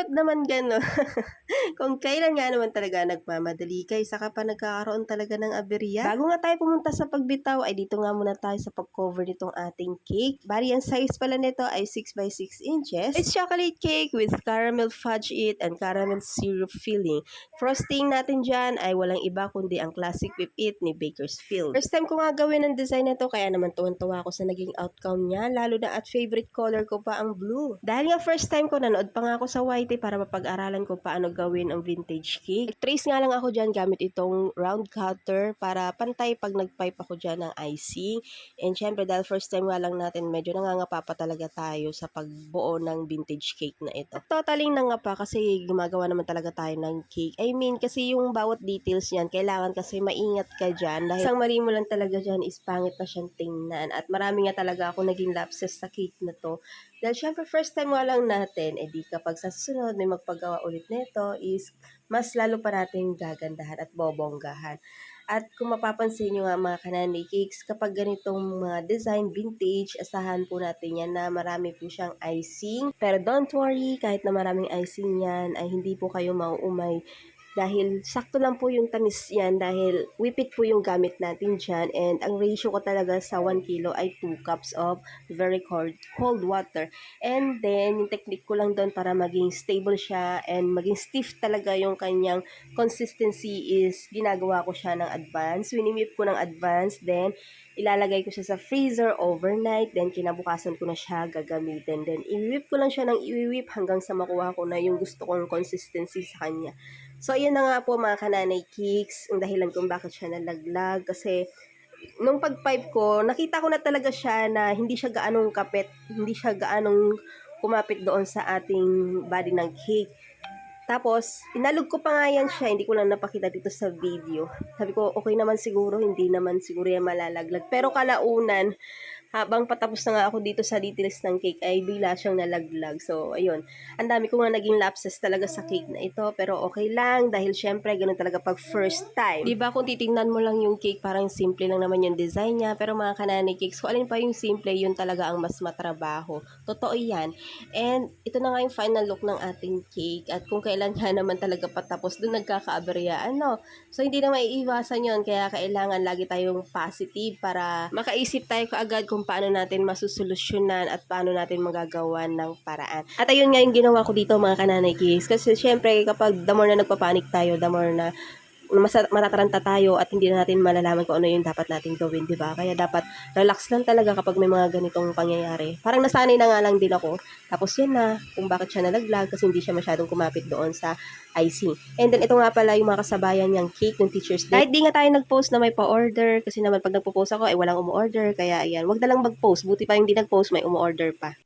ba't naman gano'n? Kung kailan nga naman talaga nagmamadali kayo, saka pa nagkakaroon talaga ng aberya. Bago nga tayo pumunta sa pagbitaw, ay dito nga muna tayo sa pag-cover nitong ating cake. Bali, ang size pala nito ay 6 by 6 inches. It's chocolate cake with caramel fudge it and caramel syrup filling. Frosting natin dyan ay walang iba kundi ang classic whip it ni Bakersfield. First time ko nga gawin ang design na to, kaya naman tuwan-tuwa ako sa naging outcome niya, lalo na at favorite color ko pa ang blue. Dahil nga first time ko, nanood pa nga ako sa YT para mapag-aralan ko paano gawin ang vintage cake. Trace nga lang ako dyan gamit itong round cutter para pantay pag nag-pipe ako dyan ng icing. And syempre dahil first time nga lang natin, medyo nangangapa pa talaga tayo sa pagbuo ng vintage cake na ito. Totally nangapa kasi gumagawa naman talaga tayo ng cake. I mean, kasi yung bawat details yan, kailangan kasi maingat ka dyan. Dahil isang mali mo lang talaga dyan is pangit na siyang tingnan. At marami nga talaga ako naging lapses sa cake na to. Dahil syempre first time nga lang natin, edi kapag sa susunod may magpagawa ulit nito is mas lalo pa natin gagandahan at bobonggahan. At kung mapapansin nyo nga mga kanani cakes, kapag ganitong mga design vintage, asahan po natin yan na marami po siyang icing. Pero don't worry, kahit na maraming icing yan, ay hindi po kayo mauumay. Dahil sakto lang po yung tamis yan dahil whipped po yung gamit natin dyan. And ang ratio ko talaga sa 1 kilo ay 2 cups of very cold water. And then, yung technique ko lang doon para maging stable siya and maging stiff talaga yung kanyang consistency is ginagawa ko siya ng advance. Winimip ko ng advance. Then, ilalagay ko siya sa freezer overnight. Then, kinabukasan ko na siya gagamitin. Then, i-whip ko lang siya ng i-whip hanggang sa makuha ko na yung gusto kong consistency sa kanya. So, ayun na nga po mga kananay cakes, ang dahilan kung bakit siya nalaglag. Kasi, nung pag-pipe ko, nakita ko na talaga siya na hindi siya gaanong kapit, hindi siya gaanong kumapit doon sa ating body ng cake. Tapos, inalog ko pa nga yan siya, hindi ko lang napakita dito sa video. Sabi ko, okay naman siguro, hindi naman siguro yan malalaglag. Pero kalaunan, habang patapos na nga ako dito sa details ng cake, ay bigla siyang nalaglag. So, ayun. Ang dami ko nga naging lapses talaga sa cake na ito. Pero okay lang, dahil syempre, ganun talaga pag first time. Diba, kung titingnan mo lang yung cake, parang simple lang naman yung design niya. Pero mga kanani cakes, kung alin pa yung simple, yun talaga ang mas matrabaho. Totoo yan. And, ito na nga yung final look ng ating cake. At kung kailan nga naman talaga patapos, doon nagkakaaberya. So, hindi na maiiwasan yun. Kaya kailangan lagi tayong positive para makaisip tayo kaagad kung paano natin masusolusyonan at paano natin magagawa ng paraan. At ayun nga yung ginawa ko dito mga kananay cakes. Kasi syempre kapag the more na nagpapanik tayo, the more na matataranta tayo at hindi na natin malalaman kung ano yung dapat natin gawin, di ba? Kaya dapat relax lang talaga kapag may mga ganitong pangyayari. Parang nasanay na nga lang din ako. Tapos yan na, kung bakit siya nalaglag kasi hindi siya masyadong kumapit doon sa icing. And then ito nga pala yung mga kasabayan niyang cake ng Teacher's Day. Kahit di nga tayo nag-post na may pa-order kasi naman pag nagpo-post ako ay walang umu-order. Kaya ayan, wag na lang mag-post. Buti pa yung di nag-post may umu-order pa.